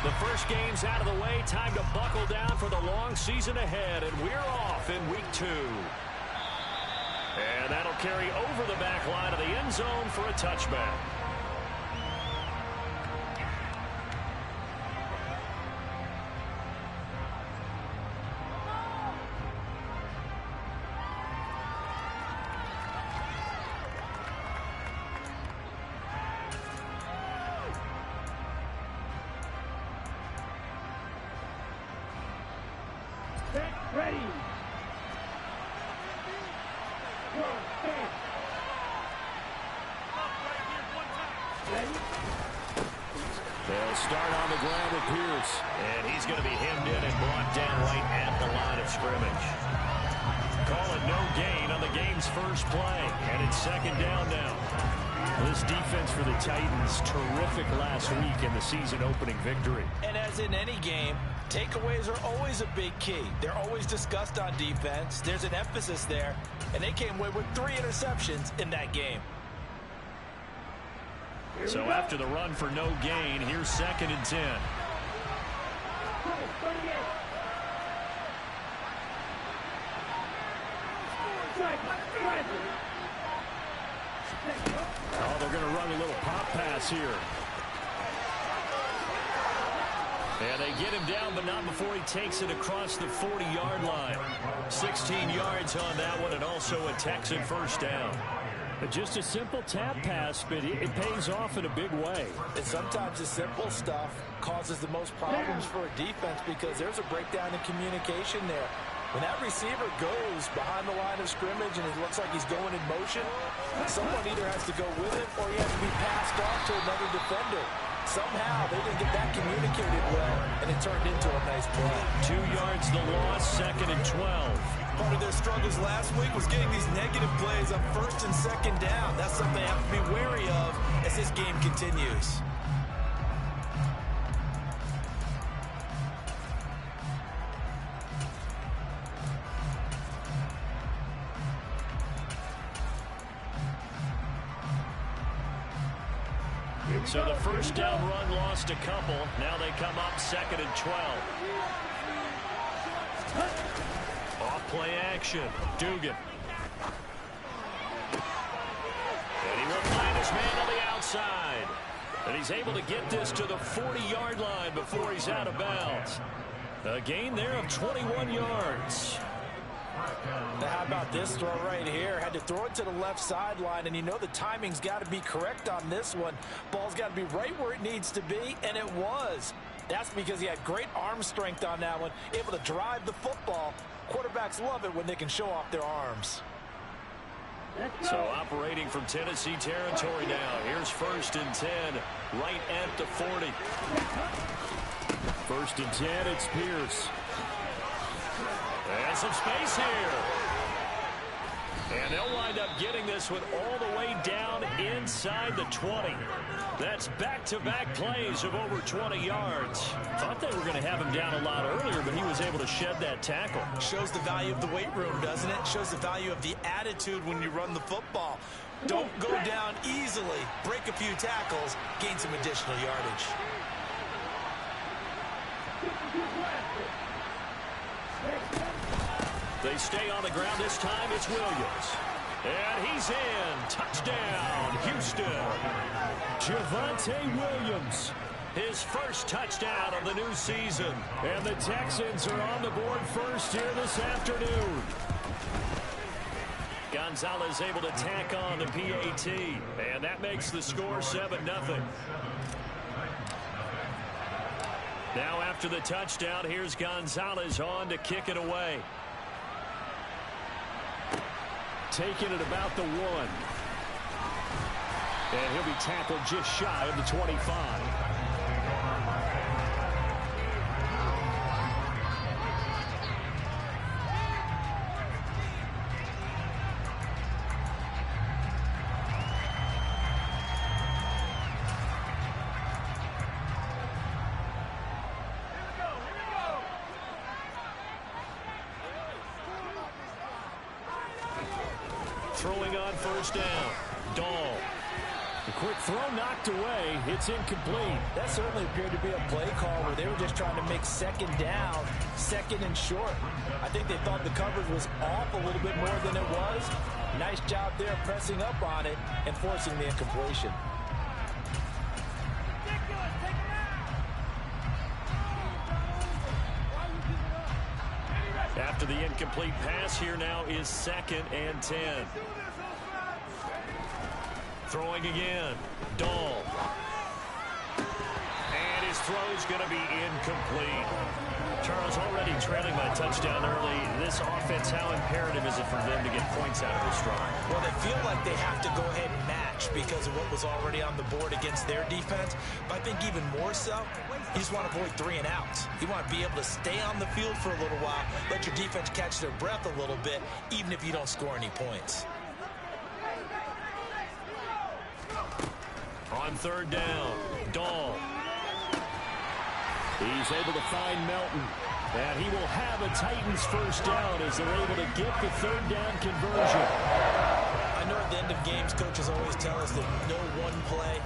The first game's out of the way. Time to buckle down for the long season ahead, and we're off in week 2. And that'll carry over the back line of the end zone for a touchback. Ready. They'll start on the ground with Pierce. And he's going to be hemmed in and brought down right at the line of scrimmage. Call it no gain on the game's first play. And it's second down now. This defense for the Titans, terrific last week in the season-opening victory. And as in any game, takeaways are always a big key. They're always discussed on defense. There's an emphasis there, and they came away with 3 interceptions in that game. So after the run for no gain, here's 2nd and 10. Oh, they're going to run a little pop pass here. And they get him down, but not before he takes it across the 40-yard line. 16 yards on that one, and also a Texan first down. Just a simple tap pass, but it pays off in a big way. And sometimes the simple stuff causes the most problems for a defense because there's a breakdown in communication there. When that receiver goes behind the line of scrimmage and it looks like he's going in motion, someone either has to go with him or he has to be passed off to another defender. Somehow they didn't get that communicated well, and it turned into a nice play. 2 yards the loss, 2nd and 12. Part of their struggles last week was getting these negative plays on 1st and 2nd down. That's something they have to be wary of as this game continues. So the first down run lost a couple. Now they come up 2nd and 12. Off play action. Dugan. And he will find his man on the outside. And he's able to get this to the 40-yard line before he's out of bounds. A gain there of 21 yards. Now how about this throw right here? Had to throw it to the left sideline, and you know the timing's got to be correct on this one. Ball's got to be right where it needs to be, and it was. That's because he had great arm strength on that one, able to drive the football. Quarterbacks love it when they can show off their arms. So operating from Tennessee territory now. Here's 1st and 10, right at the 40. 1st and 10, it's Pierce. And some space here. And they'll wind up getting this one all the way down inside the 20. That's back-to-back plays of over 20 yards. Thought they were going to have him down a lot earlier, but he was able to shed that tackle. Shows the value of the weight room, doesn't it? Shows the value of the attitude when you run the football. Don't go down easily. Break a few tackles. Gain some additional yardage. They stay on the ground this time. It's Williams. And he's in. Touchdown, Houston. Javonte Williams. His first touchdown of the new season. And the Texans are on the board first here this afternoon. Gonzalez able to tack on the PAT. And that makes the score 7-0. Now after the touchdown, here's Gonzalez on to kick it away. Taking it about the 1. And he'll be tackled just shy of the 25. Throwing on 1st down. Dahl. The quick throw knocked away. It's incomplete. That certainly appeared to be a play call where they were just trying to make second down, second and short. I think they thought the coverage was off a little bit more than it was. Nice job there pressing up on it and forcing the incompletion. After the incomplete pass, here now is 2nd and 10. Throwing again. Dahl. And his throw's going to be incomplete. Charles, already trailing by a touchdown early. This offense, how imperative is it for them to get points out of this drive? Well, they feel like they have to go ahead and match because of what was already on the board against their defense. But I think even more so, you just want to avoid 3 and outs. You want to be able to stay on the field for a little while, let your defense catch their breath a little bit, even if you don't score any points. On 3rd down, Dahl. He's able to find Melton. And he will have a Titans first down as they're able to get the 3rd down conversion. I know at the end of games, coaches always tell us that no one play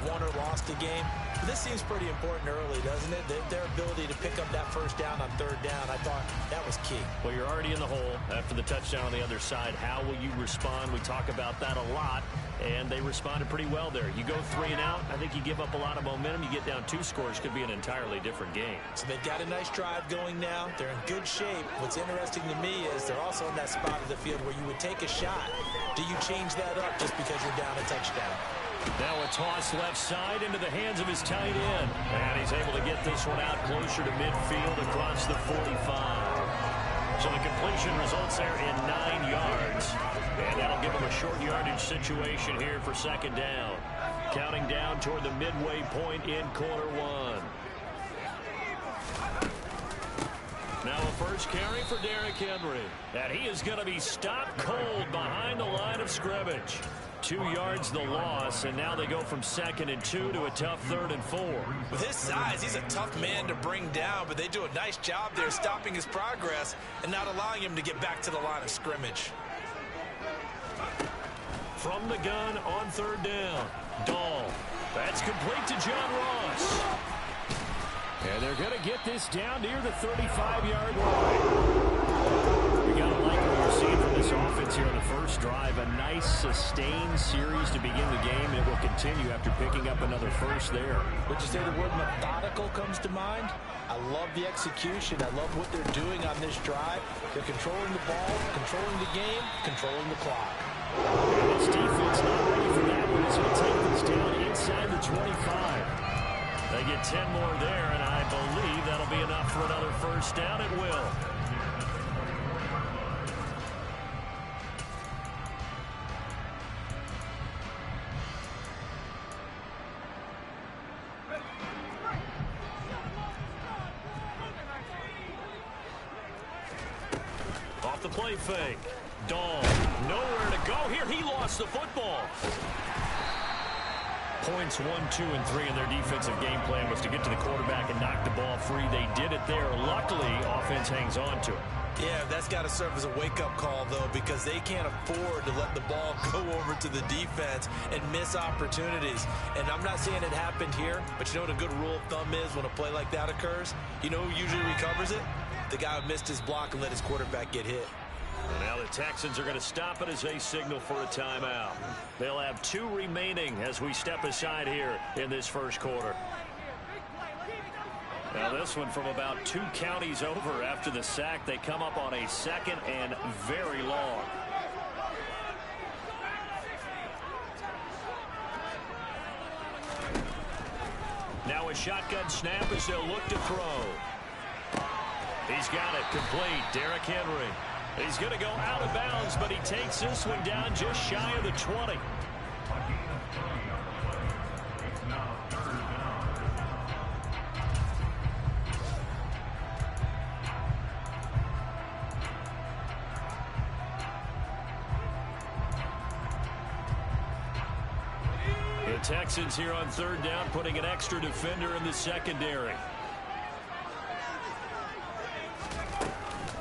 won or lost a game. But this seems pretty important early, doesn't it? Their ability to pick up that first down on 3rd down, I thought that was key. Well, you're already in the hole after the touchdown on the other side. How will you respond? We talk about that a lot, and they responded pretty well there. You go 3 and out, I think you give up a lot of momentum. You get down 2 scores, could be an entirely different game. So they've got a nice drive going now. They're in good shape. What's interesting to me is they're also in that spot of the field where you would take a shot. Do you change that up just because you're down a touchdown? Now a toss left side into the hands of his tight end. And he's able to get this one out closer to midfield across the 45. So the completion results there in 9 yards. And that'll give him a short yardage situation here for 2nd down. Counting down toward the midway point in quarter 1. Now a first carry for Derrick Henry. And he is going to be stopped cold behind the line of scrimmage. 2 yards the loss, and now they go from 2nd and 2 to a tough 3rd and 4. With his size, he's a tough man to bring down, but they do a nice job there stopping his progress and not allowing him to get back to the line of scrimmage. From the gun on 3rd down, Dahl. That's complete to John Ross. And they're going to get this down near the 35-yard line. You got to like what we're seeing from this offense here on the first drive. A nice, sustained series to begin the game, and it will continue after picking up another first there. Would you say the word methodical comes to mind? I love the execution. I love what they're doing on this drive. They're controlling the ball, controlling the game, controlling the clock. And this defense not ready for that one as he'll take this down inside the 25. They get 10 more there, and I believe that'll be enough for another first down. It will. Off the play fake. Dahl, nowhere to go here. He lost the football. Points 1, 2, and 3 in their defensive game plan was to get to the quarterback and knock the ball free. They did it there. Luckily, offense hangs on to it. Yeah, that's got to serve as a wake-up call, though, because they can't afford to let the ball go over to the defense and miss opportunities. And I'm not saying it happened here, but you know what a good rule of thumb is when a play like that occurs? You know who usually recovers it? The guy who missed his block and let his quarterback get hit. And now the Texans are going to stop it as they signal for a timeout. They'll have 2 remaining as we step aside here in this first quarter. Now this one from about 2 counties over after the sack. They come up on a 2nd and very long. Now a shotgun snap as they'll look to throw. He's got it complete. Derrick Henry. He's going to go out of bounds, but he takes this one down just shy of the 20. The Texans here on 3rd down, putting an extra defender in the secondary.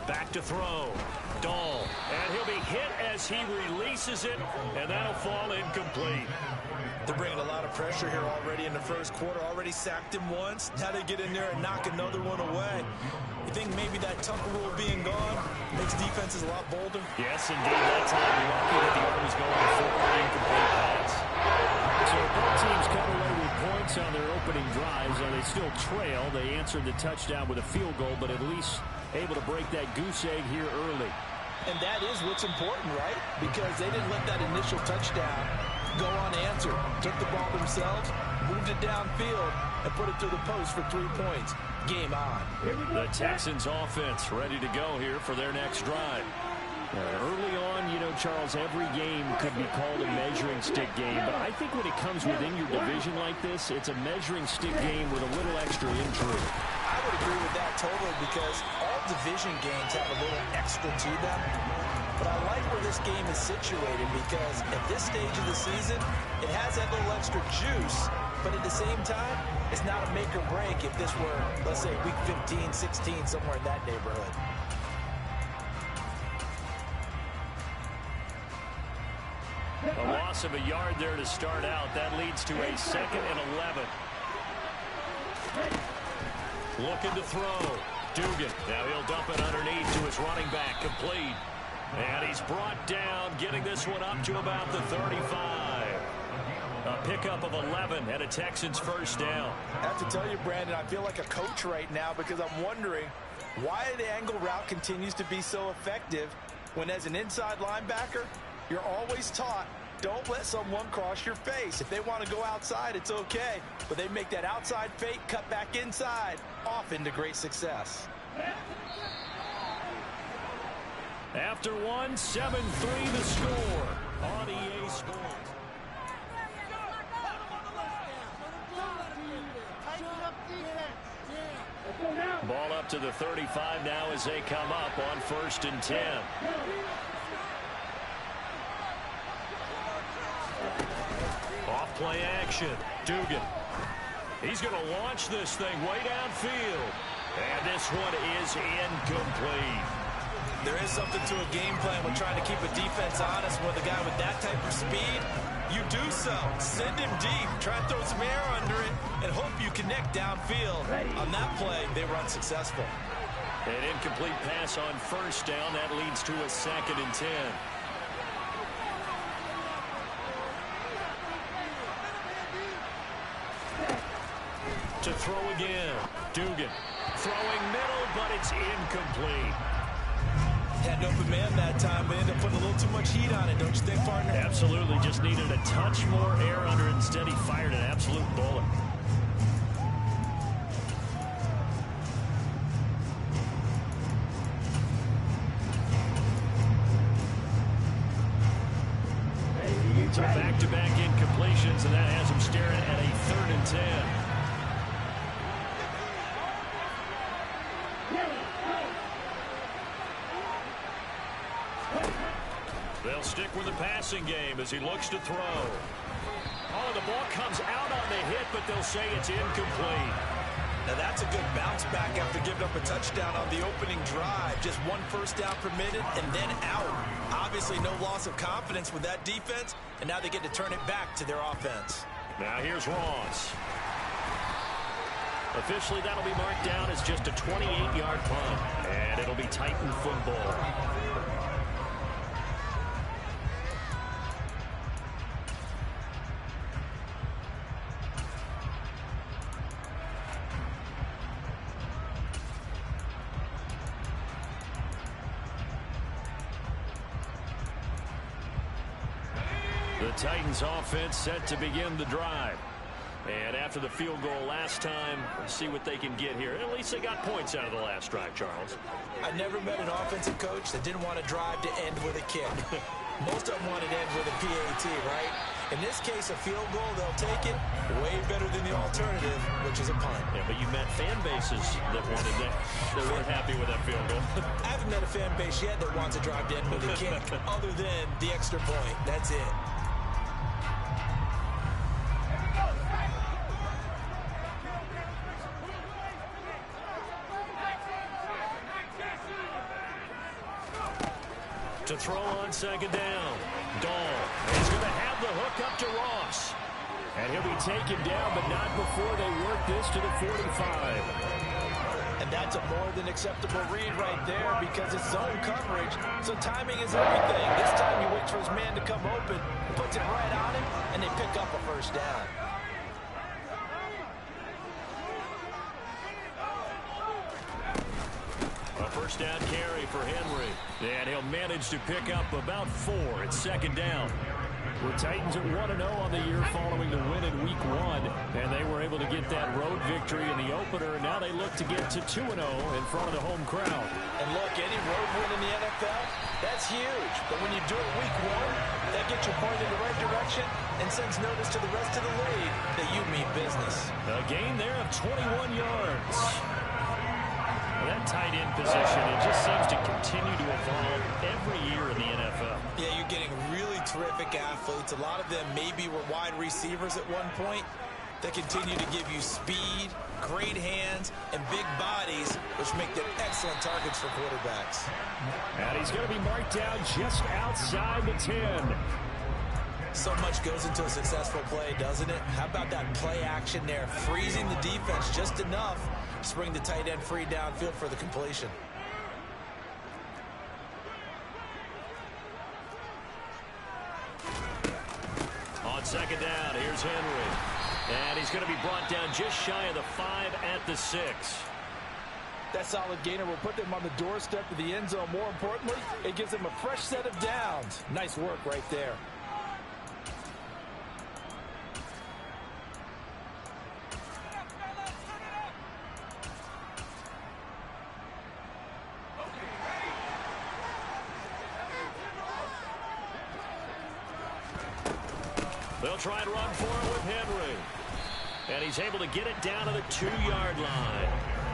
Back to throw. Dahl, And he'll be hit as he releases it, and that'll fall incomplete. They're bringing a lot of pressure here already in the first quarter. Already sacked him once. Now they get in there and knock another one away. You think maybe that Tucker rule being gone makes defenses a lot bolder? Yes, indeed. That time, lucky that the arm was going forward, incomplete pass. So both teams come away with points on their opening drives. They still trail. They answered the touchdown with a field goal, but at least able to break that goose egg here early. And that is what's important, right? Because they didn't let that initial touchdown go unanswered. Took the ball themselves, moved it downfield, and put it through the post for 3 points. Game on. The Texans offense ready to go here for their next drive. Early on, you know, Charles, every game could be called a measuring stick game. But I think when it comes within your division like this, it's a measuring stick game with a little extra intrigue. I would agree with that totally because all division games have a little extra to them. But I like where this game is situated because at this stage of the season, it has that little extra juice. But at the same time, it's not a make or break if this were, let's say, week 15, 16, somewhere in that neighborhood. A loss of a yard there to start out. That leads to a 2nd and 11. Looking to throw. Dugan. Now he'll dump it underneath to his running back. Complete. And he's brought down, getting this one up to about the 35. A pickup of 11 and a Texans first down. I have to tell you, Brandon, I feel like a coach right now because I'm wondering why the angle route continues to be so effective when as an inside linebacker, you're always taught, don't let someone cross your face. If they want to go outside, it's okay. But they make that outside fake, cut back inside, off into great success. After one, 7-3 the score on EA Sports. Ball up to the 35 now as they come up on 1st and 10. Off play action. Dugan. He's going to launch this thing way downfield. And this one is incomplete. There is something to a game plan when trying to keep a defense honest with a guy with that type of speed. You do so. Send him deep. Try and throw some air under it and hope you connect downfield. On that play, they were unsuccessful. An incomplete pass on 1st down. That leads to a 2nd and 10. To throw again. Dugan throwing middle, but it's incomplete. Had an open man that time, but ended up putting a little too much heat on it, don't you think, partner? Absolutely. Just needed a touch more air under it. Instead, he fired an absolute bullet. So back-to-back incompletions, and that has him staring at a 3rd and 10. They'll stick with the passing game as he looks to throw. Oh, the ball comes out on the hit, but they'll say it's incomplete. Now that's a good bounce back after giving up a touchdown on the opening drive. Just 1 first down permitted and then out. Obviously no loss of confidence with that defense, and now they get to turn it back to their offense. Now here's Ross. Officially, that'll be marked down as just a 28-yard punt, and it'll be Titan football. The Titans offense set to begin the drive. And after the field goal last time, let's see what they can get here. At least they got points out of the last drive, Charles. I never met an offensive coach that didn't want to drive to end with a kick. Most of them wanted to end with a PAT, right? In this case, a field goal, they'll take it way better than the alternative, which is a punt. Yeah, but you met fan bases that wanted that. They weren't happy with that field goal. I haven't met a fan base yet that wants to drive to end with a kick other than the extra point. That's it. To throw on second down. Dahl is going to have the hook up to Ross. And he'll be taken down, but not before they work this to the 45. And that's a more than acceptable read right there because it's zone coverage, so timing is everything. This time he waits for his man to come open, puts it right on him, and they pick up a first down. A first down carry for Henry. And he'll manage to pick up about 4 at second down. The Titans are 1-0 on the year following the win in Week 1, and they were able to get that road victory in the opener, and now they look to get to 2-0 in front of the home crowd. And look, any road win in the NFL, that's huge. But when you do it Week 1, that gets you pointed in the right direction and sends notice to the rest of the league that you mean business. A gain there of 21 yards. That tight end position, it just seems to continue to evolve every year in the NFL. Yeah, you're getting really terrific athletes. A lot of them maybe were wide receivers at one point. They continue to give you speed, great hands, and big bodies, which make them excellent targets for quarterbacks. And he's going to be marked down just outside the 10. So much goes into a successful play, doesn't it? How about that play action there? Freezing the defense just enough to bring the tight end free downfield for the completion. On second down, here's Henry. And he's going to be brought down just shy of the 5 at the 6. That solid gainer will put them on the doorstep of the end zone. More importantly, it gives them a fresh set of downs. Nice work right there. They'll try and run for it with Henry. And he's able to get it down to the 2-yard line.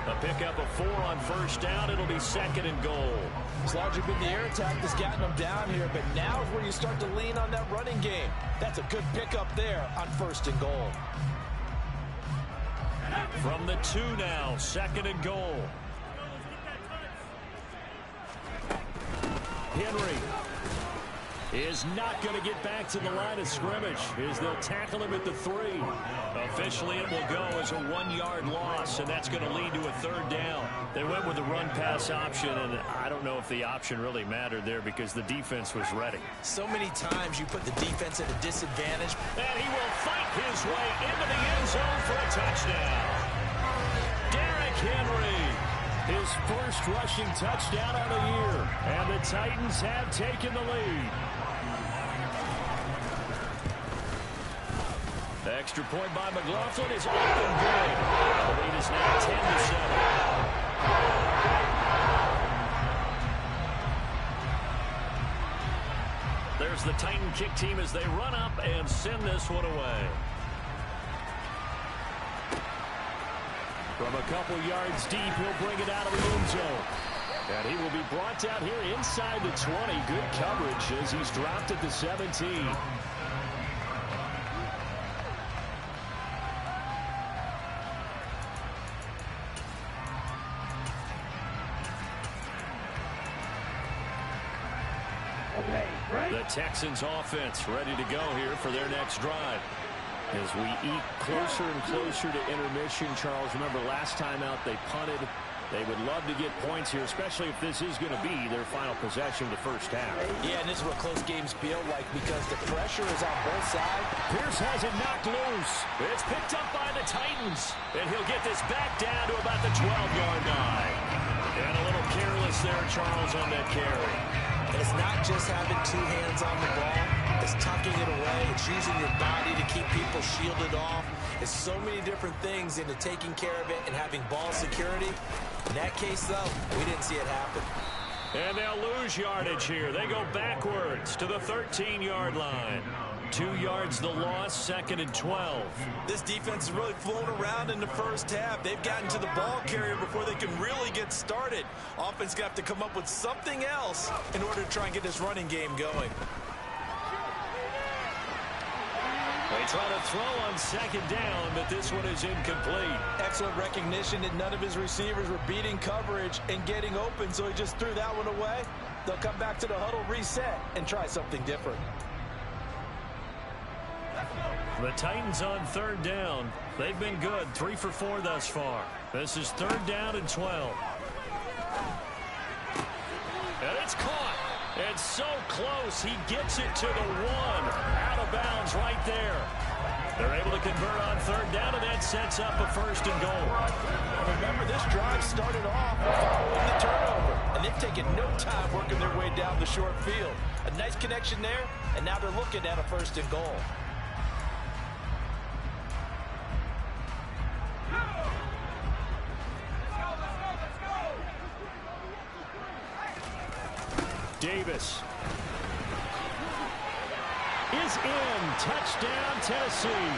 A pickup of 4 on first down. It'll be second and goal. It's largely been the air attack that's gotten them down here, but now is where you start to lean on that running game. That's a good pickup there on first and goal. From the 2 now, second and goal. Henry is not going to get back to the line of scrimmage as they'll tackle him at the 3. Officially, it will go as a 1-yard loss, and that's going to lead to a third down. They went with the run-pass option, and I don't know if the option really mattered there because the defense was ready. So many times you put the defense at a disadvantage. And he will fight his way into the end zone for a touchdown. Derrick Henry, his first rushing touchdown of the year, and the Titans have taken the lead. The extra point by McLaughlin is up and good. The lead is now 10-7. There's the Titan kick team as they run up and send this one away. From a couple yards deep, he'll bring it out of the end zone. And he will be brought out here inside the 20. Good coverage as he's dropped at the 17. The Texans offense ready to go here for their next drive. As we eat closer and closer to intermission, Charles, remember last time out they punted. They would love to get points here, especially if this is going to be their final possession of the first half. Yeah, and this is what close games feel like because the pressure is on both sides. Pierce has it knocked loose. It's picked up by the Titans, and he'll get this back down to about the 12-yard line. And a little careless there, Charles, on that carry. It's not just having 2 hands on the ball. It's tucking it away. It's using your body to keep people shielded off. It's so many different things into taking care of it and having ball security. In that case, though, we didn't see it happen. And they'll lose yardage here. They go backwards to the 13-yard line. 2 yards the loss, second and 12. This defense has really flown around in the first half. They've gotten to the ball carrier before they can really get started. Offense got to come up with something else in order to try and get this running game going. They try to throw on second down, but this one is incomplete. Excellent recognition that none of his receivers were beating coverage and getting open, so he just threw that one away. They'll come back to the huddle, reset, and try something different. The Titans on third down. They've been good, 3 for 4 thus far. This is third down and 12. And it's caught. It's so close. He gets it to the 1. Out of bounds right there. They're able to convert on third down, and that sets up a first and goal. Remember, this drive started off following the turnover, and they've taken no time working their way down the short field. A nice connection there, and now they're looking at a first and goal. Davis is in. Touchdown, Tennessee.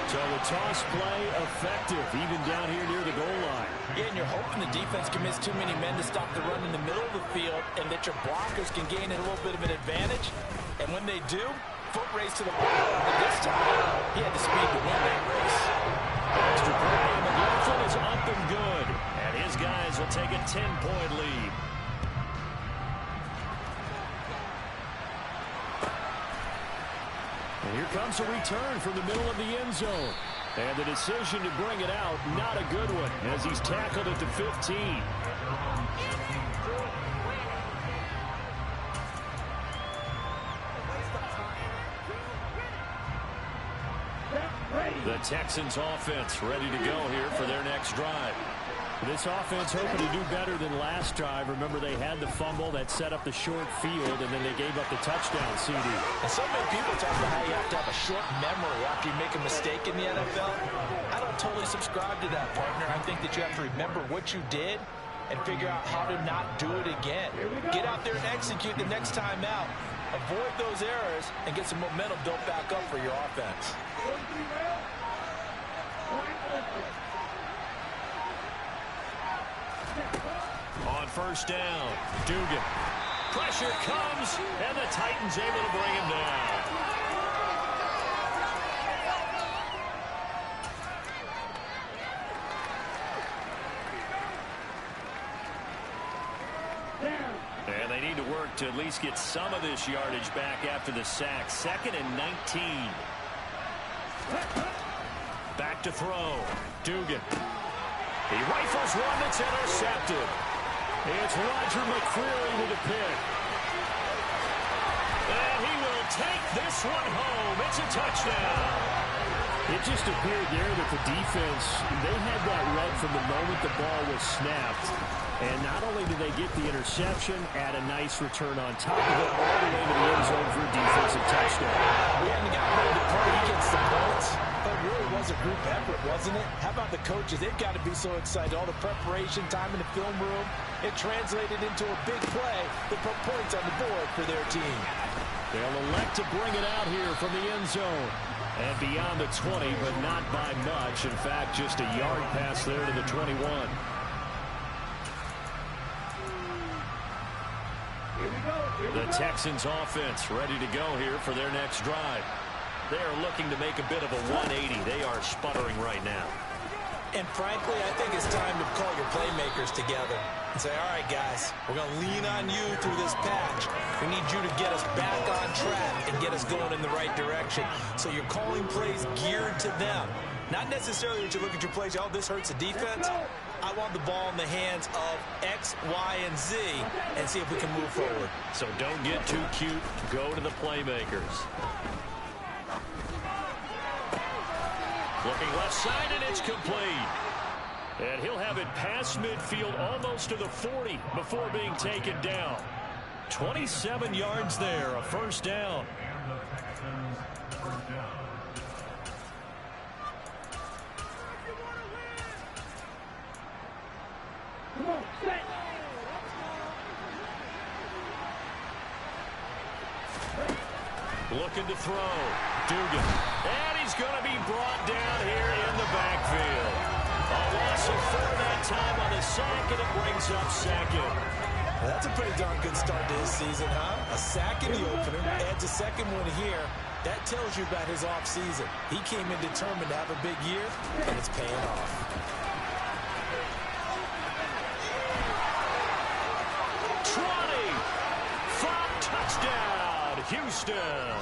So the toss play effective, even down here near the goal line. Yeah, and you're hoping the defense commits too many men to stop the run in the middle of the field and that your blockers can gain a little bit of an advantage. And when they do, foot race to the ball. And this time, he had the speed to win that race. Extra point by McLaughlin is up and good. And his guys will take a 10-point lead. And here comes a return from the middle of the end zone. And the decision to bring it out, not a good one, as he's tackled at the 15. The Texans offense ready to go here for their next drive. This offense hoping to do better than last drive. Remember, they had the fumble that set up the short field, and then they gave up the touchdown CD. And so many people talk about how you have to have a short memory after you make a mistake in the NFL. I don't totally subscribe to that, partner. I think that you have to remember what you did and figure out how to not do it again. Get out there and execute the next time out. Avoid those errors and get some momentum built back up for your offense. On first down, Dugan. Pressure comes, and the Titans able to bring him down. And they need to work to at least get some of this yardage back after the sack. 2nd and 19. Back to throw. Dugan. He rifles one that's intercepted. It's Roger McCreary with a pick. And he will take this one home. It's a touchdown. It just appeared there that the defense, they had that read from the moment the ball was snapped. And not only did they get the interception, add a nice return on top of it, all the way to the end zone for a defensive touchdown. We hadn't got ready to play against the points. But it really was a group effort, wasn't it? How about the coaches? They've got to be so excited. All the preparation, time in the film room, it translated into a big play that put points on the board for their team. They'll elect to bring it out here from the end zone. And beyond the 20, but not by much. In fact, just a yard pass there to the 21. The Texans offense ready to go here for their next drive. They are looking to make a bit of a 180. They are sputtering right now. And frankly, I think it's time to call your playmakers together and say, all right, guys, we're going to lean on you through this patch. We need you to get us back on track and get us going in the right direction. So you're calling plays geared to them. Not necessarily that you look at your plays, oh, this hurts the defense. I want the ball in the hands of X, Y, and Z and see if we can move forward. So don't get too cute. Go to the playmakers. Looking left side, and it's complete. And he'll have it past midfield almost to the 40 before being taken down. 27 yards there, a first down. Looking to throw. Dugan. And he's going to be brought down here in the backfield. A loss of 4 that time on the sack, and it brings up second. Well, that's a pretty darn good start to his season, huh? A sack in the opener, adds a second one here. That tells you about his offseason. He came in determined to have a big year, and it's paying off. Touchdown, Houston.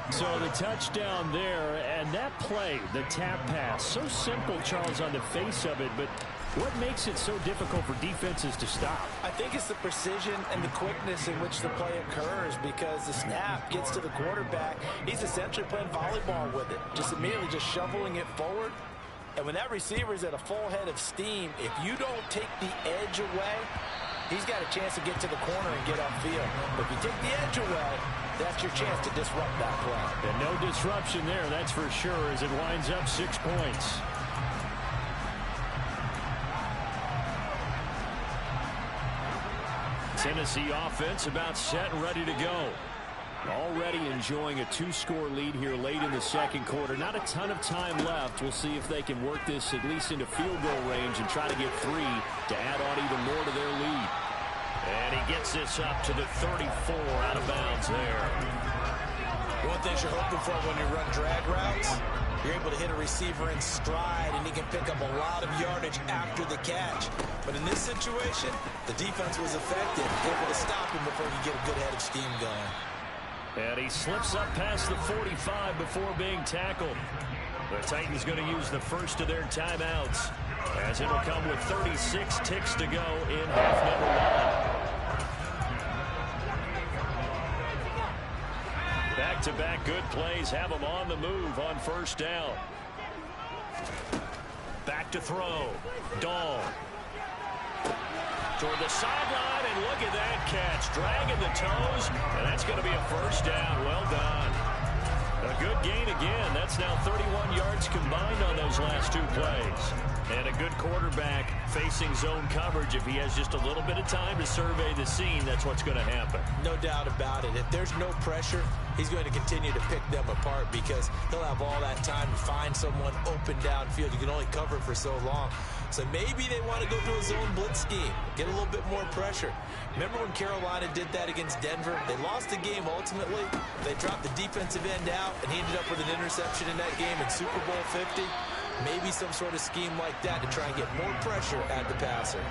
So the touchdown there, and that play, the tap pass, so simple, Charles, on the face of it, but what makes it so difficult for defenses to stop? I think it's the precision and the quickness in which the play occurs, because the snap gets to the quarterback. He's essentially playing volleyball with it, just immediately just shoveling it forward. And when that receiver is at a full head of steam, if you don't take the edge away, he's got a chance to get to the corner and get upfield. But if you take the edge away, that's your chance to disrupt that play. And no disruption there, that's for sure, as it winds up 6 points. Tennessee offense about set and ready to go. Already enjoying a 2-score lead here late in the second quarter. Not a ton of time left. We'll see if they can work this at least into field goal range and try to get 3 to add on even more to their lead. And he gets this up to the 34, out of bounds there. One thing you're hoping for when you run drag routes, you're able to hit a receiver in stride, and he can pick up a lot of yardage after the catch. But in this situation, the defense was effective, able to stop him before he could get a good head of steam going. And he slips up past the 45 before being tackled. The Titans going to use the first of their timeouts, as it'll come with 36 ticks to go in half number 1. Back-to-back good plays have them on the move on first down. Back to throw. Dahl. Toward the sideline, and look at that catch. Dragging the toes, and that's going to be a first down. Well done. A good gain again. That's now 31 yards combined on those last 2 plays. And a good quarterback facing zone coverage. If he has just a little bit of time to survey the scene, that's what's going to happen. No doubt about it. If there's no pressure, he's going to continue to pick them apart, because he'll have all that time to find someone open downfield. You can only cover for so long. So maybe they want to go to a zone blitz scheme, get a little bit more pressure. Remember when Carolina did that against Denver? They lost the game ultimately. They dropped the defensive end out, and he ended up with an interception in that game in Super Bowl 50. Maybe some sort of scheme like that to try and get more pressure at the passer.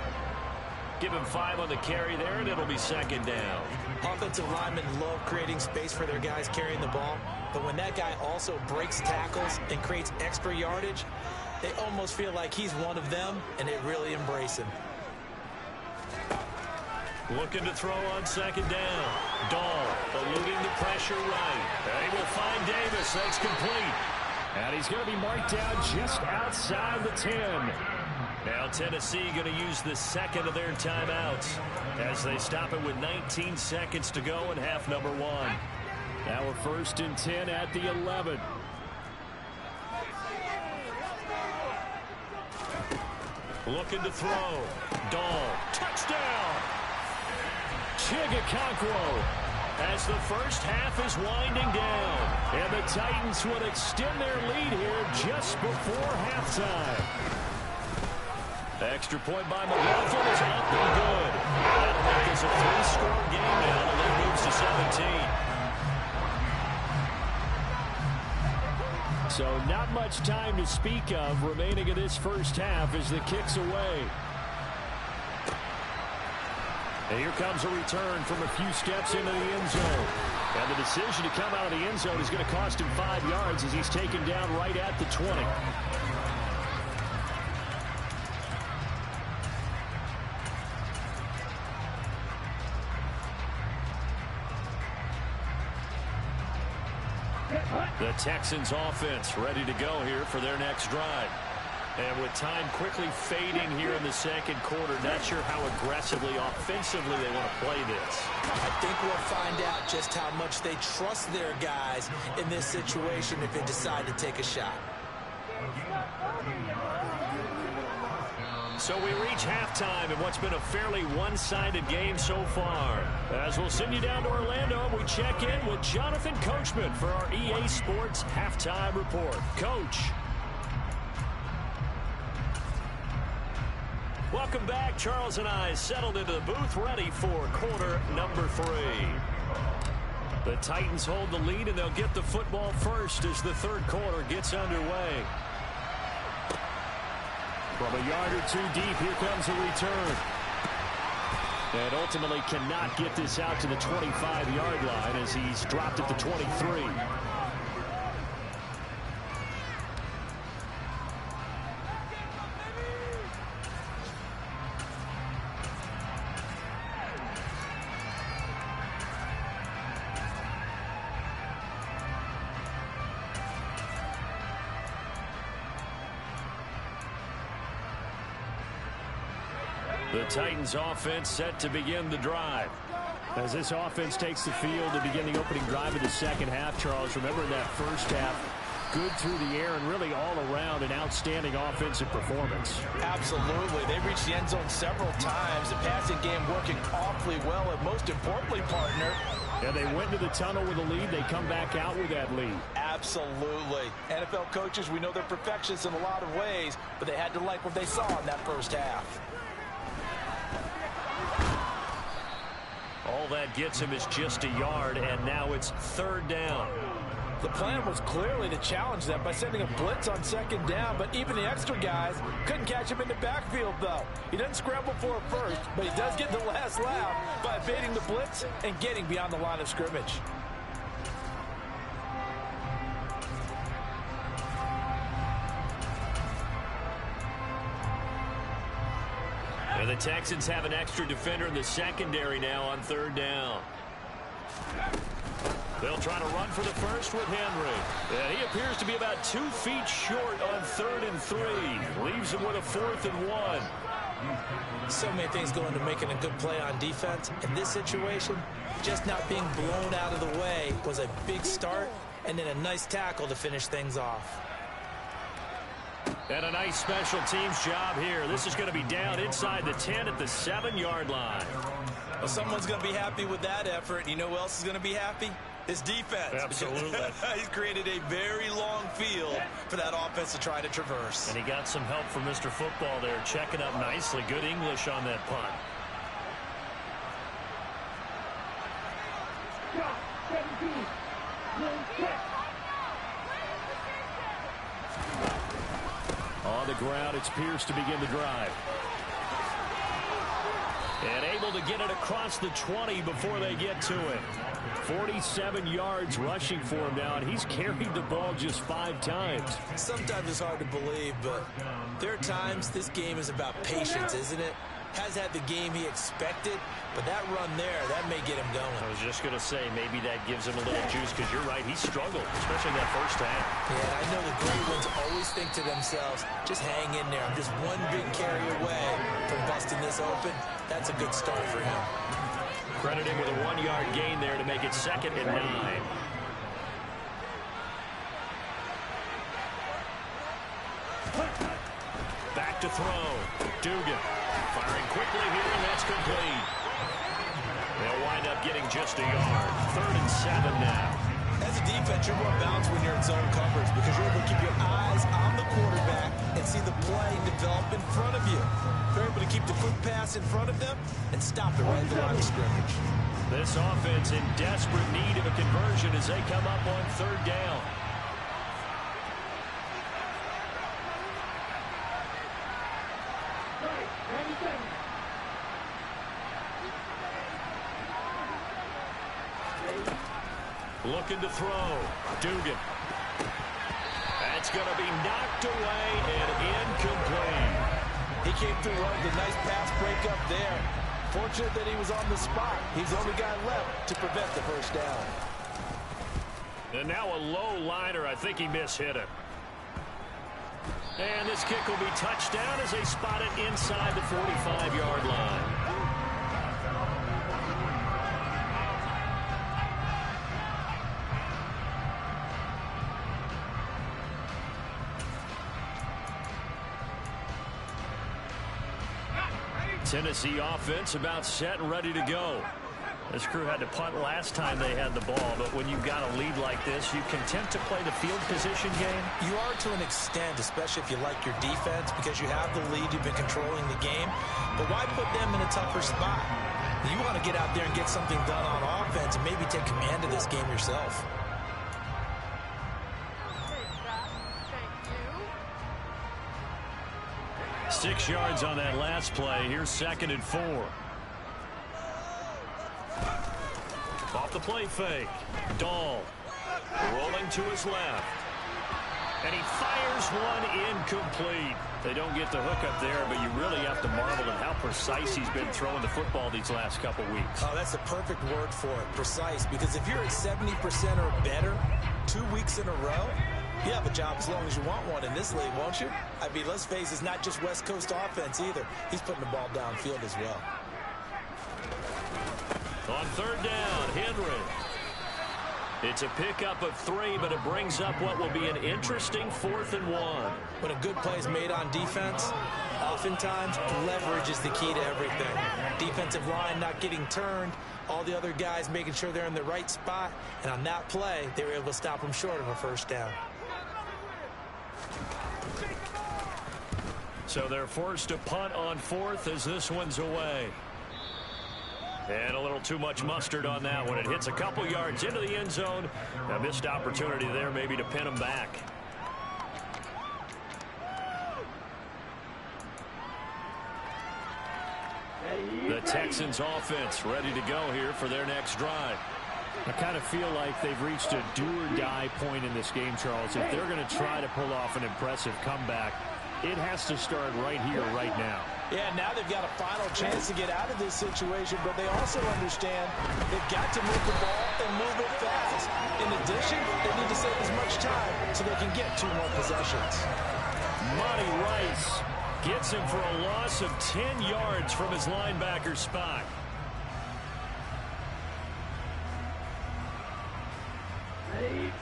Give him 5 on the carry there, and it'll be second down. Offensive linemen love creating space for their guys carrying the ball, but when that guy also breaks tackles and creates extra yardage, they almost feel like he's one of them, and they really embrace him. Looking to throw on second down. Dahl eluding the pressure right. And he will find Davis. That's complete. And he's going to be marked down just outside the 10. Now Tennessee going to use the second of their timeouts as they stop it with 19 seconds to go in half number 1. Now we're 1st and 10 at the 11. Looking to throw. Dahl. Touchdown! Chigakonkwo, as the first half is winding down. And the Titans would extend their lead here just before halftime. The extra point by McLaughlin is up and good. That'll make this a 3-score game now, and it moves to 17. So not much time to speak of remaining in this first half as the kick's away. And here comes a return from a few steps into the end zone. And the decision to come out of the end zone is going to cost him 5 yards as he's taken down right at the 20. The Texans offense ready to go here for their next drive. And with time quickly fading here in the second quarter, not sure how aggressively, offensively they want to play this. I think we'll find out just how much they trust their guys in this situation if they decide to take a shot. So we reach halftime in what's been a fairly one-sided game so far. As we'll send you down to Orlando, we check in with Jonathan Coachman for our EA Sports Halftime Report. Coach. Welcome back. Charles and I settled into the booth ready for quarter number 3. The Titans hold the lead, and they'll get the football first as the third quarter gets underway. From a yard or two deep, here comes a return. And ultimately cannot get this out to the 25-yard line as he's dropped at the 23. The Titans offense set to begin the drive. As this offense takes the field to begin the opening drive of the second half, Charles, remember in that first half, good through the air and really all around an outstanding offensive performance. Absolutely. They reached the end zone several times. The passing game working awfully well, and most importantly, partner, yeah, they went to the tunnel with a lead. They come back out with that lead. Absolutely. NFL coaches, we know they're perfectionists in a lot of ways, but they had to like what they saw in that first half. All that gets him is just a yard, and now it's third down. The plan was clearly to challenge them by sending a blitz on second down, but even the extra guys couldn't catch him in the backfield, though. He doesn't scramble for it first, but he does get the last laugh by evading the blitz and getting beyond the line of scrimmage. And the Texans have an extra defender in the secondary now on third down. They'll try to run for the first with Henry. And he appears to be about 2 feet short on 3rd and 3. Leaves him with a 4th and 1. So many things go into making a good play on defense. In this situation, just not being blown out of the way was a big start, and then a nice tackle to finish things off. And a nice special teams job here. This is going to be down inside the 10 at the 7-yard line. Well, someone's going to be happy with that effort. You know who else is going to be happy? His defense. Absolutely. He's created a very long field for that offense to try to traverse. And he got some help from Mr. Football there, checking up nicely. Good English on that punt. On the ground, it's Pierce to begin the drive. And able to get it across the 20 before they get to it. 47 yards rushing for him now, and he's carried the ball just 5 times. Sometimes it's hard to believe, but there are times this game is about patience, isn't it? Has had the game he expected, but that run there, that may get him going. I was just going to say, maybe that gives him a little juice, because you're right, he struggled, especially in that first half. Yeah, I know the great ones always think to themselves, just hang in there. I'm just one big carry away from busting this open. That's a good start for him. Credit him with a 1-yard gain there to make it 2nd and 9. Back to throw. Dugan firing quickly here, and that's complete. They'll wind up getting just a yard. 3rd and 7 now. As a defense, you're more balanced when you're in zone coverage because you're able to keep your eyes on the quarterback and see the play develop in front of you. You're able to keep the quick pass in front of them and stop it right at the line of scrimmage. This offense in desperate need of a conversion as they come up on 3rd down. Looking to throw. Dugan. That's going to be knocked away and incomplete. He came through with a nice pass break up there. Fortunate that he was on the spot. He's the only guy left to prevent the first down. And now a low liner. I think he mishit it. And this kick will be touchdown as they spot it inside the 45-yard line. Tennessee offense about set and ready to go. This crew had to punt last time they had the ball, but when you've got a lead like this, you content to play the field position game? You are to an extent, especially if you like your defense, because you have the lead, you've been controlling the game. But why put them in a tougher spot? You want to get out there and get something done on offense and maybe take command of this game yourself. 6 yards on that last play. Here's 2nd and 4. Off the play fake. Dahl rolling to his left. And he fires one incomplete. They don't get the hook up there, but you really have to marvel at how precise he's been throwing the football these last couple weeks. Oh, that's the perfect word for it, precise. Because if you're at 70% or better 2 weeks in a row, you have a job as long as you want one in this league, won't you? I mean, let's face it, it's not just West Coast offense either. He's putting the ball downfield as well. On 3rd down, Henry. It's a pickup of 3, but it brings up what will be an interesting 4th and 1. When a good play is made on defense, oftentimes leverage is the key to everything. Defensive line not getting turned, all the other guys making sure they're in the right spot, and on that play, they were able to stop them short of a 1st down. So they're forced to punt on 4th as this one's away. And a little too much mustard on that one. It hits a couple yards into the end zone. A missed opportunity there maybe to pin them back. The Texans offense ready to go here for their next drive. I kind of feel like they've reached a do-or-die point in this game, Charles. If they're going to try to pull off an impressive comeback, it has to start right here, right now. Yeah, now they've got a final chance to get out of this situation, but they also understand they've got to move the ball and move it fast. In addition, they need to save as much time so they can get 2 more possessions. Monty Rice gets him for a loss of 10 yards from his linebacker spot.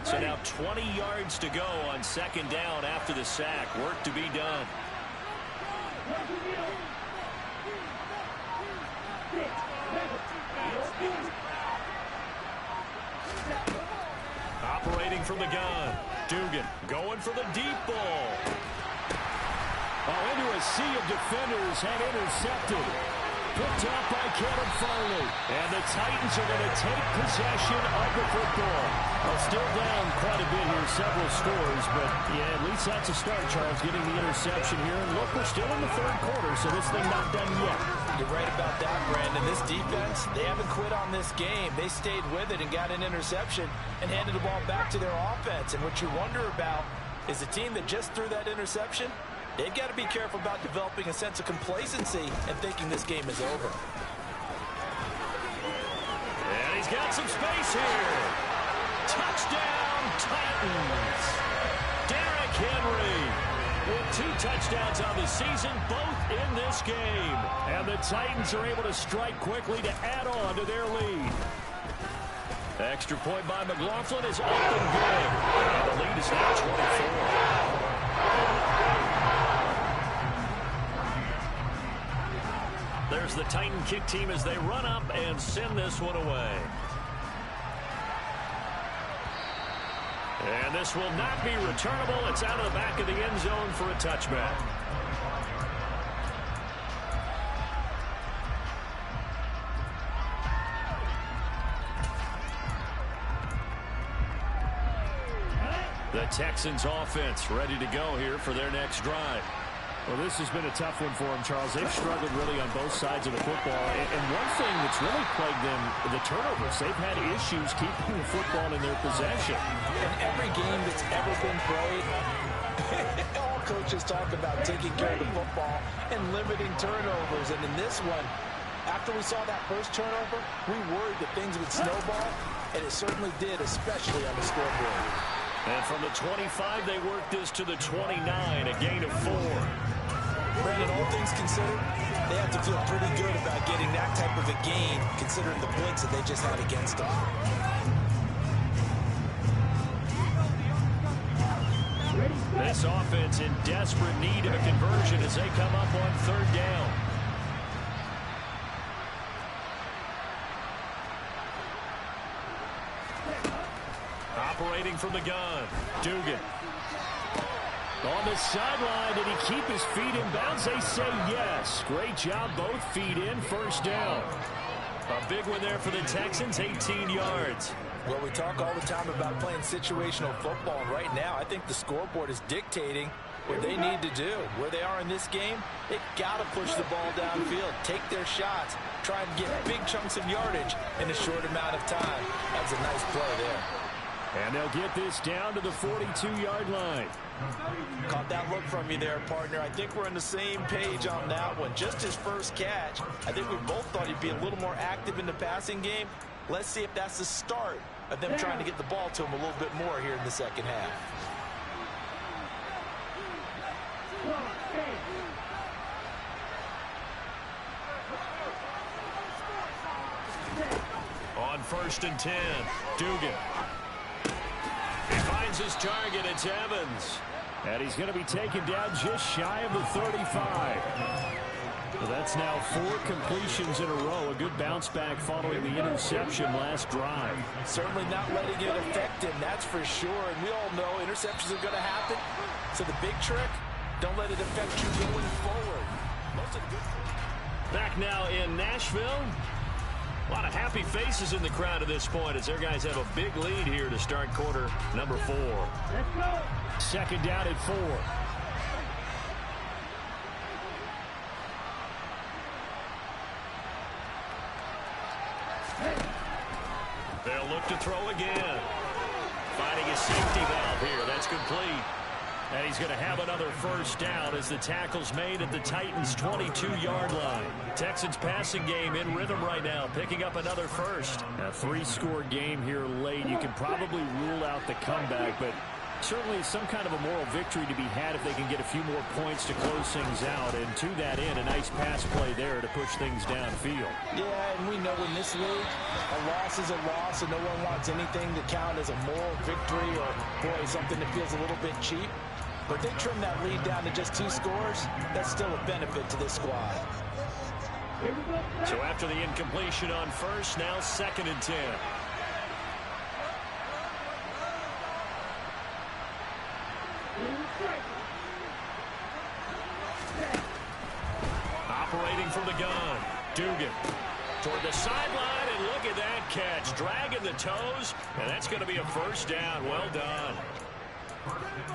So now 20 yards to go on 2nd down after the sack. Work to be done. Operating from the gun. Dugan going for the deep ball. Oh, into a sea of defenders and intercepted. Picked up by Kevin Farley. And the Titans are going to take possession of the football. Well, still down quite a bit here, several scores, but yeah, at least that's a start, Charles, getting the interception here. And look, we're still in the 3rd quarter, so this thing not done yet. You're right about that, Brandon. This defense, they haven't quit on this game. They stayed with it and got an interception and handed the ball back to their offense. And what you wonder about is the team that just threw that interception, they've got to be careful about developing a sense of complacency and thinking this game is over. And he's got some space here. Touchdown, Titans. Derrick Henry with 2 touchdowns on the season, both in this game. And the Titans are able to strike quickly to add on to their lead. Extra point by McLaughlin is up and good. And the lead is now 24. There's the Titan kick team as they run up and send this one away. And this will not be returnable. It's out of the back of the end zone for a touchback. The Texans offense ready to go here for their next drive. Well, this has been a tough one for them, Charles. They've struggled really on both sides of the football. And one thing that's really plagued them, the turnovers. They've had issues keeping the football in their possession. In every game that's ever been played, all coaches talk about taking care of the football and limiting turnovers. And in this one, after we saw that first turnover, we worried that things would snowball, and it certainly did, especially on the scoreboard. And from the 25, they work this to the 29, a gain of 4. Brandon, all things considered, they have to feel pretty good about getting that type of a gain, considering the blitz that they just had against them. This offense in desperate need of a conversion as they come up on 3rd down. Operating from the gun, Dugan. On the sideline, did he keep his feet in bounds? They say yes. Great job, both feet in, 1st down. A big one there for the Texans, 18 yards. Well, we talk all the time about playing situational football, and right now I think the scoreboard is dictating what they need to do. Where they are in this game, they've got to push the ball downfield, take their shots, try and get big chunks of yardage in a short amount of time. That's a nice play there. And they'll get this down to the 42-yard line. Caught that look from you there, partner. I think we're on the same page on that one. Just his first catch, I think we both thought he'd be a little more active in the passing game. Let's see if that's the start of them trying to get the ball to him a little bit more here in the second half. On 1st and 10, Dugan. He finds his target. It's Evans. And he's going to be taken down just shy of the 35. Well, that's now 4 completions in a row. A good bounce back following the interception last drive. Certainly not letting it affect him, that's for sure. And we all know interceptions are going to happen. So the big trick, don't let it affect you going forward. Back now in Nashville. A lot of happy faces in the crowd at this point as their guys have a big lead here to start quarter number 4. Let's go. 2nd down at 4. They'll look to throw again. Finding a safety valve here. That's complete. And he's going to have another 1st down as the tackle's made at the Titans' 22-yard line. Texans passing game in rhythm right now, picking up another 1st. A 3-score game here late. You can probably rule out the comeback, but certainly some kind of a moral victory to be had if they can get a few more points to close things out. And to that end, a nice pass play there to push things downfield. Yeah, and we know in this league, a loss is a loss, and no one wants anything to count as a moral victory or, boy, something that feels a little bit cheap. But they trim that lead down to just 2 scores. That's still a benefit to this squad. So after the incompletion on 1st, now 2nd and 10. Operating from the gun, Dugan toward the sideline, and look at that catch, dragging the toes, and that's going to be a 1st down. Well done.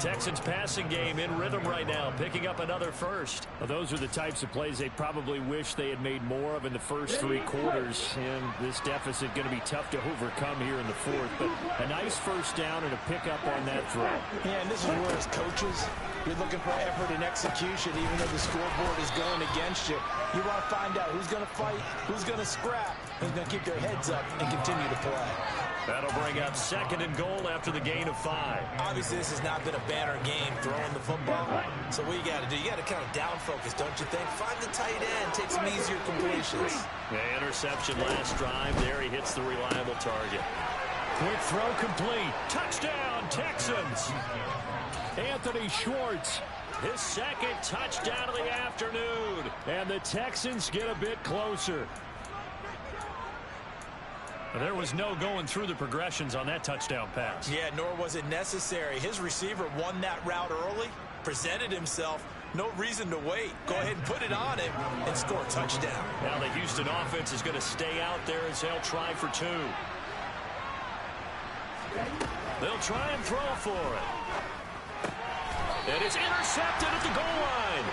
Texans passing game in rhythm right now, picking up another 1st. Well, those are the types of plays they probably wish they had made more of in the first 3 quarters. And this deficit going to be tough to overcome here in the 4th. But a nice 1st down and a pickup on that throw. Yeah, and this is where as coaches, you're looking for effort and execution, even though the scoreboard is going against you. You want to find out who's going to fight, who's going to scrap, who's going to keep their heads up and continue to play. That'll bring up 2nd and goal after the gain of 5. Obviously, this has not been a banner game throwing the football. So what you got to do, you got to kind of down focus, don't you think? Find the tight end, take some easier completions. Yeah, interception last drive. There he hits the reliable target. Quick throw complete. Touchdown, Texans. Anthony Schwartz, his 2nd touchdown of the afternoon. And the Texans get a bit closer. There was no going through the progressions on that touchdown pass. Yeah, nor was it necessary. His receiver won that route early, presented himself. No reason to wait. Go ahead and put it on him and score a touchdown. Now the Houston offense is going to stay out there as they'll try for 2. They'll try and throw for it. And it's intercepted at the goal line.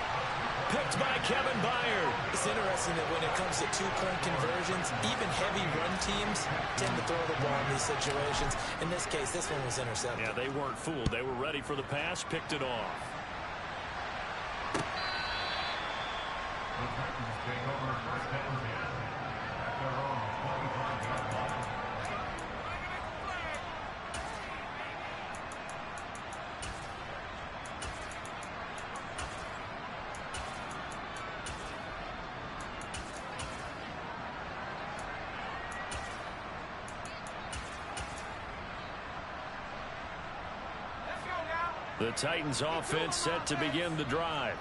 Picked by Kevin Byard. It's interesting that when it comes to 2-point conversions, even heavy run teams tend to throw the ball in these situations. In this case, this one was intercepted. Yeah, they weren't fooled. They were ready for the pass, picked it off. The Titans offense set to begin the drive.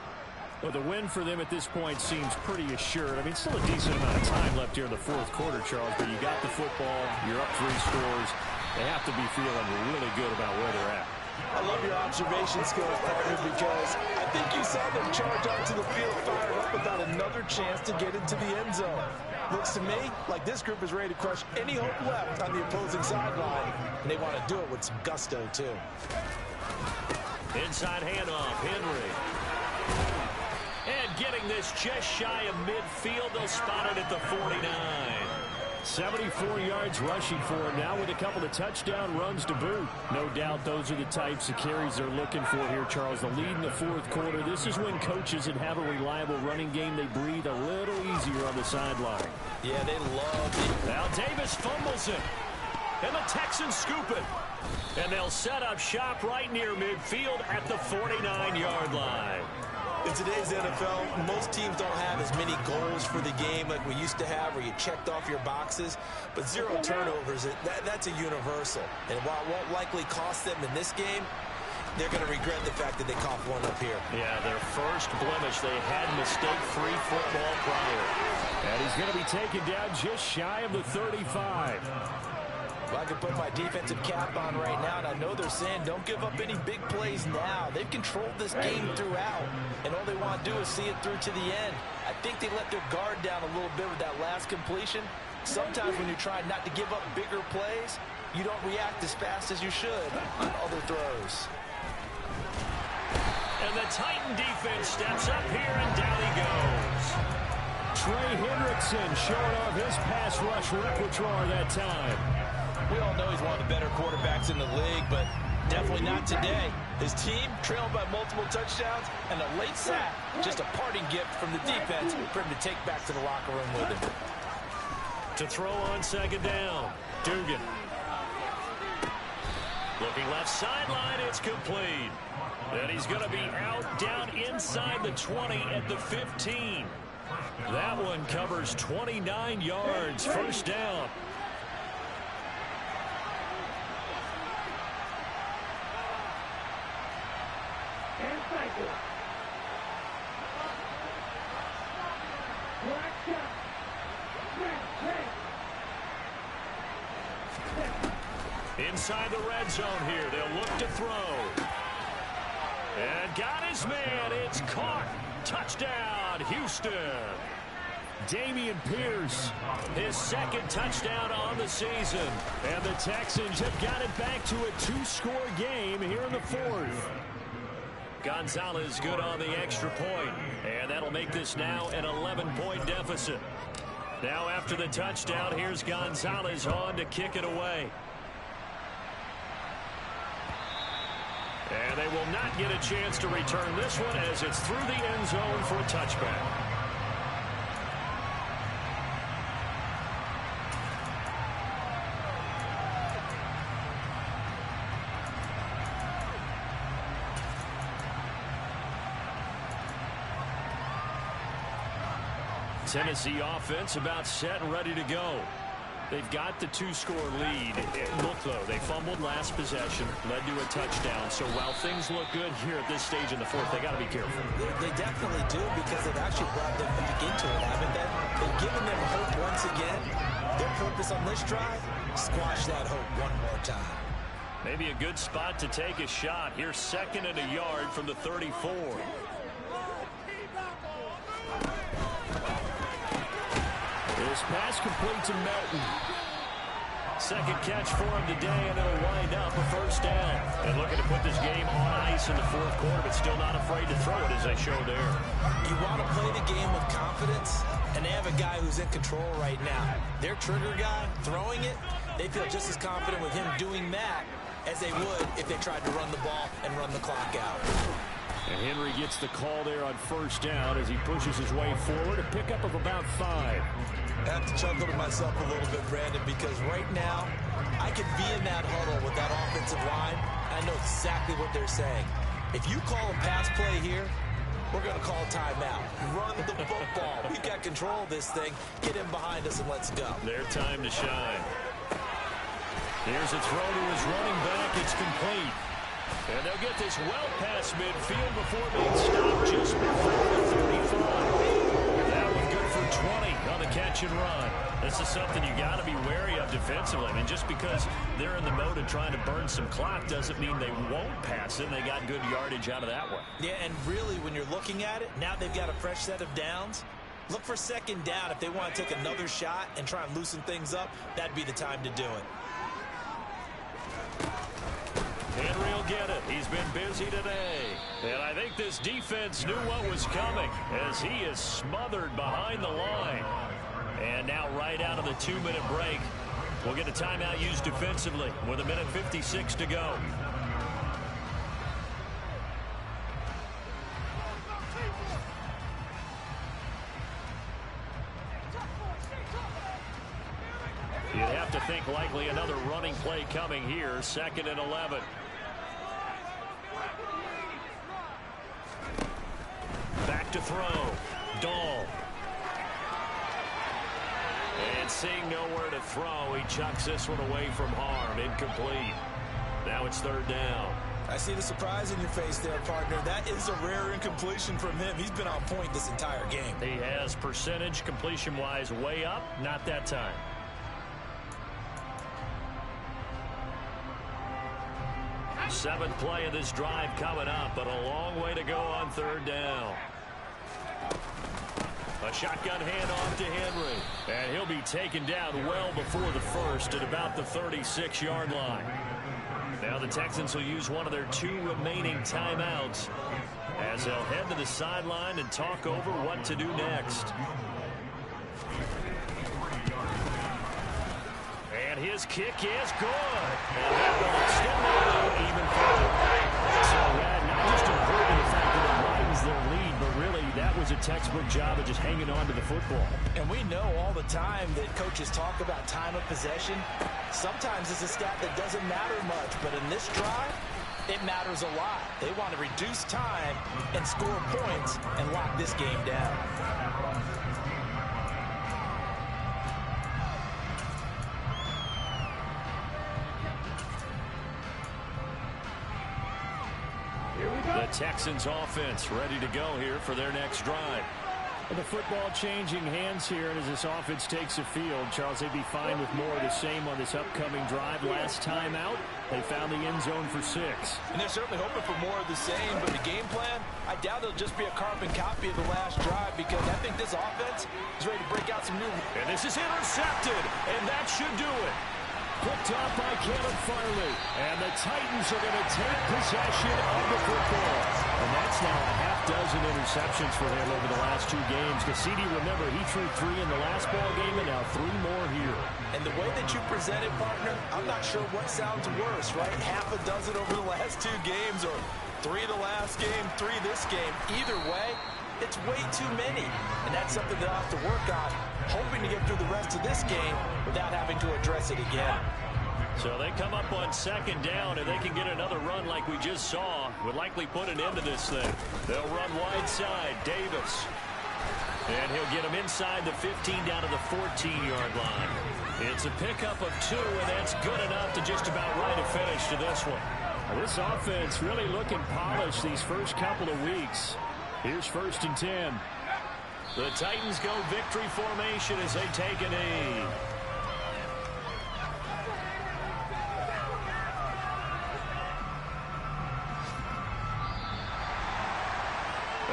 Well, the win for them at this point seems pretty assured. I mean, still a decent amount of time left here in the 4th quarter, Charles, but you got the football, you're up 3 scores. They have to be feeling really good about where they're at. I love your observation skills, partner, because I think you saw them charge onto the field fired up without another chance to get into the end zone. Looks to me like this group is ready to crush any hope left on the opposing sideline, and they want to do it with some gusto, too. Inside handoff, Henry. And getting this just shy of midfield, they'll spot it at the 49. 74 yards rushing for him now with a couple of touchdown runs to boot. No doubt those are the types of carries they're looking for here, Charles. The lead in the fourth quarter. This is when coaches that have a reliable running game, they breathe a little easier on the sideline. Yeah, they love it. Now Davis fumbles it. And the Texans scoop it. And they'll set up shop right near midfield at the 49-yard line. In today's NFL, most teams don't have as many goals for the game like we used to have, where you checked off your boxes. But 0 turnovers, that's a universal. And while it won't likely cost them in this game, they're going to regret the fact that they coughed one up here. Yeah, their first blemish. They had mistake-free football prior. And he's going to be taken down just shy of the 35. Well, I can put my defensive cap on right now, and I know they're saying don't give up any big plays now. They've controlled this game throughout, and all they want to do is see it through to the end. I think they let their guard down a little bit with that last completion. Sometimes when you're trying not to give up bigger plays, you don't react as fast as you should on other throws. And the Titan defense steps up here, and down he goes. Trey Hendrickson showing off his pass rush repertoire that time. We all know he's one of the better quarterbacks in the league, but definitely not today. His team trailed by multiple touchdowns, and a late sack, just a parting gift from the defense for him to take back to the locker room with him. To throw on second down, Dugan. Looking left sideline, it's complete. And he's going to be out down inside the 20 at the 15. That one covers 29 yards, first down. Inside the red zone here, they'll look to throw. And got his man, it's caught. Touchdown, Houston. Damian Pierce, his second touchdown on the season. And the Texans have got it back to a 2-score game here in the fourth. Gonzalez good on the extra point. And that'll make this now an 11-point deficit. Now after the touchdown, here's Gonzalez on to kick it away. And they will not get a chance to return this one as it's through the end zone for a touchback. Tennessee offense about set and ready to go. They've got the 2-score lead. Look, though, they fumbled last possession, led to a touchdown. So while things look good here at this stage in the fourth, they got to be careful. They definitely do, because they've actually brought them back into it, haven't they? They've given them hope once again. Their purpose on this drive, squash that hope one more time. Maybe a good spot to take a shot. Here's second and a yard from the 34. This pass complete to Melton. Second catch for him today, and it'll wind up a first down. And looking to put this game on ice in the fourth quarter, but still not afraid to throw it, as they showed there. You want to play the game with confidence, and they have a guy who's in control right now. Their trigger guy, throwing it, they feel just as confident with him doing that as they would if they tried to run the ball and run the clock out. And Henry gets the call there on first down as he pushes his way forward, a pickup of about 5. I have to chuckle to myself a little bit, Brandon, because right now I could be in that huddle with that offensive line. I know exactly what they're saying. If you call a pass play here, we're going to call timeout. Run the football. We've got control of this thing. Get in behind us and let's go. Their time to shine. Here's a throw to his running back. It's complete. And they'll get this well past midfield before being stopped just before the 35. That one good for 20 on the catch and run. This is something you got to be wary of defensively. I mean, just because they're in the mode of trying to burn some clock doesn't mean they won't pass it. They got good yardage out of that one. Yeah, and really, when you're looking at it, now they've got a fresh set of downs. Look for second down. If they want to take another shot and try and loosen things up, that'd be the time to do it. Henry will get it. He's been busy today. And I think this defense knew what was coming as he is smothered behind the line. And now right out of the 2-minute break, we'll get a timeout used defensively with 1:56 to go. You'd have to think likely another running play coming here, 2nd and 11. Back to throw. Dahl. And seeing nowhere to throw, he chucks this one away from harm. Incomplete. Now it's 3rd down. I see the surprise in your face there, partner. That is a rare incompletion from him. He's been on point this entire game. He has percentage completion-wise way up. Not that time. Seventh play of this drive coming up, but a long way to go on 3rd down. A shotgun handoff to Henry. And he'll be taken down well before the first at about the 36-yard line. Now the Texans will use one of their 2 remaining timeouts as they'll head to the sideline and talk over what to do next. And his kick is good. And that will extend the lead even further. So, not just improving the fact that it widens their lead, but really that was a textbook job of just hanging on to the football. And we know all the time that coaches talk about time of possession. Sometimes it's a stat that doesn't matter much, but in this drive, it matters a lot. They want to reduce time and score points and lock this game down. The Texans offense ready to go here for their next drive. The football changing hands here, and as this offense takes the field, Charles, they'd be fine with more of the same on this upcoming drive. Last time out, they found the end zone for 6. And they're certainly hoping for more of the same, but the game plan, I doubt it'll just be a carbon copy of the last drive, because I think this offense is ready to break out some new... And this is intercepted, and that should do it. Picked off by Caleb Farley. And the Titans are going to take possession of the football. And that's now a half-dozen interceptions for him over the last 2 games. Cassidy, remember, he threw 3 in the last ball game and now 3 more here. And the way that you present it, partner, I'm not sure what sounds worse, right? Half a dozen over the last 2 games, or 3 the last game, 3 this game. Either way, it's way too many. And that's something they'll have to work on, hoping to get through the rest of this game without having to address it again. So they come up on 2nd down, and they can get another run like we just saw. Would likely put an end to this thing. They'll run wide side. Davis. And he'll get him inside the 15 down to the 14-yard line. It's a pickup of 2, and that's good enough to just about write a finish to this one. This offense really looking polished these first couple of weeks. Here's 1st and 10. The Titans go victory formation as they take a knee.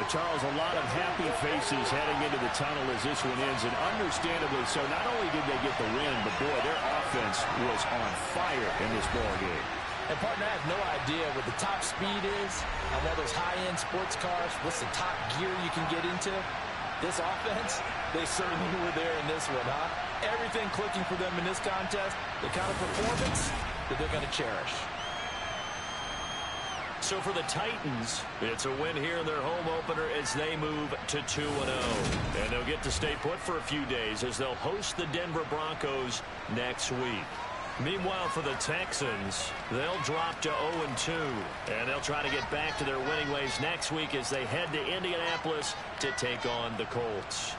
Charles, a lot of happy faces heading into the tunnel as this one ends, and understandably so. Not only did they get the win, but boy, their offense was on fire in this ball game. And partner, I have no idea what the top speed is on one of those high-end sports cars. What's the top gear you can get into? This offense, they certainly were there in this one, huh? Everything clicking for them in this contest, the kind of performance that they're going to cherish. So for the Titans, it's a win here in their home opener as they move to 2-0. And they'll get to stay put for a few days as they'll host the Denver Broncos next week. Meanwhile, for the Texans, they'll drop to 0-2. And they'll try to get back to their winning ways next week as they head to Indianapolis to take on the Colts.